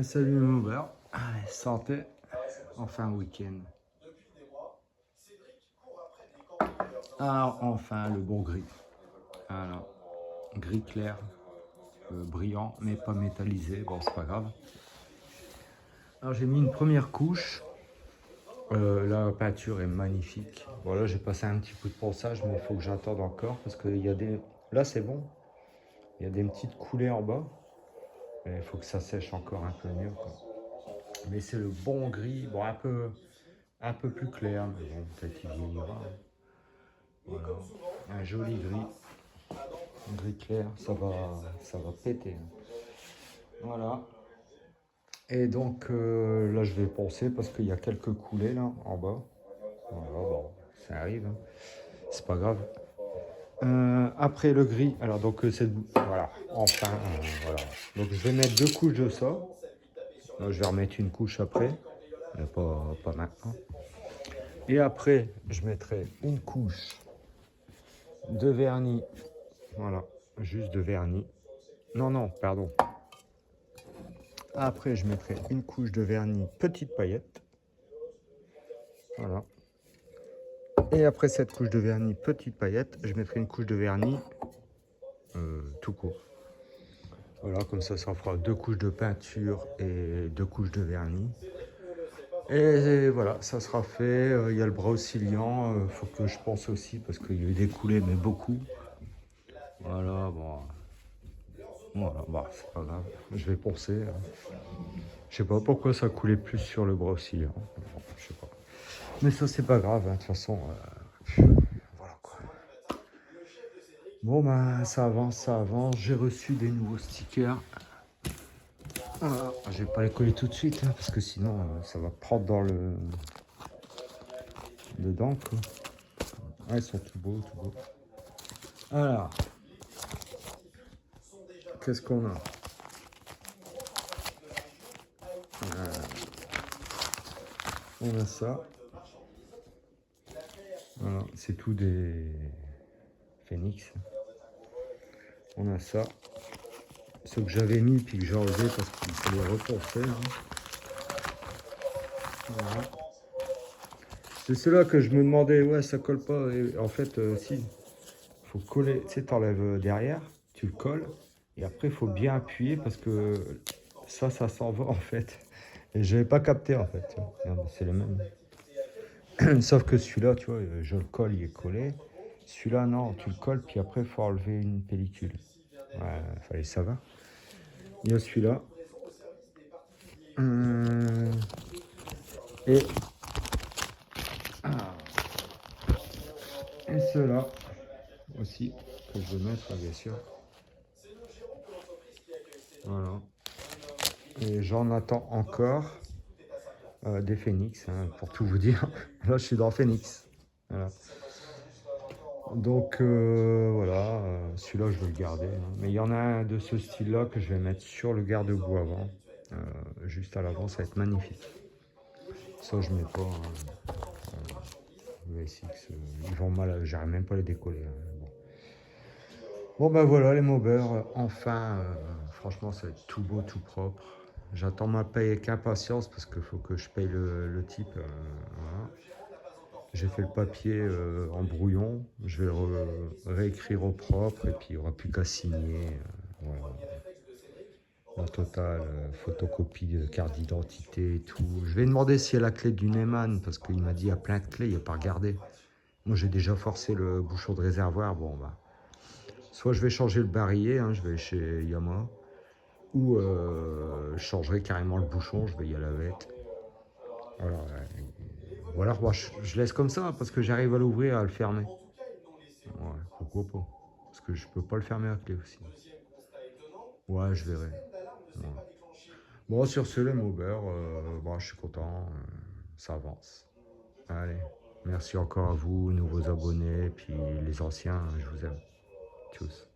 Salut mon beurre, allez, santé, enfin week-end. Alors enfin le bon gris, alors gris clair, brillant mais pas métallisé, bon c'est pas grave. Alors j'ai mis une première couche, la peinture est magnifique. Voilà, j'ai passé un petit peu de ponçage mais il faut que j'attende encore parce qu'il y a des... Là c'est bon, il y a des petites coulées en bas, mais il faut que ça sèche encore un peu mieux, quoi. Mais c'est le bon gris, bon un peu plus clair, mais bon peut-être il vieillira, hein. Voilà. Un joli gris clair, ça va péter, hein. Voilà. Et donc là je vais poncer parce qu'il y a quelques coulées là en bas. Voilà, bon, ça arrive, hein. C'est pas grave. Après le gris, alors donc c'est voilà, enfin voilà. Donc je vais mettre 2 couches de ça. Là, je vais remettre une couche après, mais pas maintenant. Et après je mettrai une couche de vernis. Voilà, juste de vernis. Non, pardon. Après, je mettrai une couche de vernis petite paillette. Voilà. Et après cette couche de vernis petite paillette, je mettrai une couche de vernis tout court. Voilà, comme ça fera 2 couches de peinture et 2 couches de vernis. Et voilà, ça sera fait. Il y a le bras oscillant, faut que je pense aussi parce qu'il y a eu des coulées, mais beaucoup. Voilà, bon. Voilà, bah, c'est pas grave. Je vais poncer, hein. Je sais pas pourquoi ça coulait plus sur le bras oscillant. Bon, je sais pas. Mais ça, c'est pas grave, hein. De toute façon, voilà quoi. Bon, ben, ça avance, ça avance. J'ai reçu des nouveaux stickers. Voilà. Je vais pas les coller tout de suite, hein, parce que sinon, ça va prendre dans le... dedans, quoi. Ouais, ils sont tout beaux, tout beaux. Alors, qu'est-ce qu'on a? On a ça. Voilà, c'est tout des phénix. On a ça. Ceux que j'avais mis puis que j'ai enlevé parce qu'il fallait repenser, hein. Voilà. C'est ceux-là que je me demandais, ouais, ça colle pas. Et en fait, si, faut coller, tu sais, t'enlèves derrière, tu le colles, et après, il faut bien appuyer parce que ça s'en va en fait. Et je n'avais pas capté en fait. Regarde, c'est le même. Sauf que celui-là, tu vois, je le colle, il est collé. Celui-là, non, tu le colles, puis après, il faut enlever une pellicule. Ouais, fallait ça va. Il y a celui-là. Et, et ceux-là aussi, que je vais mettre, bien sûr. Voilà. Et j'en attends encore des phénix, hein, pour tout vous dire. Là, je suis dans phénix. Voilà. Donc, voilà, celui-là, je vais le garder, hein. Mais il y en a un de ce style-là que je vais mettre sur le garde-boue avant. Juste à l'avant, ça va être magnifique. Ça, je mets pas, hein. VSX, ils vont mal, j'arrive même pas à les décoller, hein. Bon, ben voilà, les mobbers, enfin, franchement, ça va être tout beau, tout propre. J'attends ma paye avec impatience parce qu'il faut que je paye le type. Voilà. J'ai fait le papier en brouillon. Je vais le réécrire au propre et puis il n'y aura plus qu'à signer. Voilà. La totale, photocopie de carte d'identité et tout. Je vais demander s'il y a la clé du Neyman parce qu'il m'a dit il y a plein de clés, il n'y a pas regardé. Moi j'ai déjà forcé le bouchon de réservoir. Bon, bah. Soit je vais changer le barillet, hein, je vais chez Yamaha. Ou je changerai carrément le bouchon, je vais y aller avec. Voilà, ou alors moi, je laisse comme ça parce que j'arrive à l'ouvrir et à le fermer. Ouais, pourquoi pas? Parce que je peux pas le fermer à clé aussi. Ouais, je verrai. Ouais. Bon, sur ce, les mobbers, bon, je suis content, ça avance. Allez, merci encore à vous, nouveaux abonnés, puis les anciens, je vous aime. Tchuss.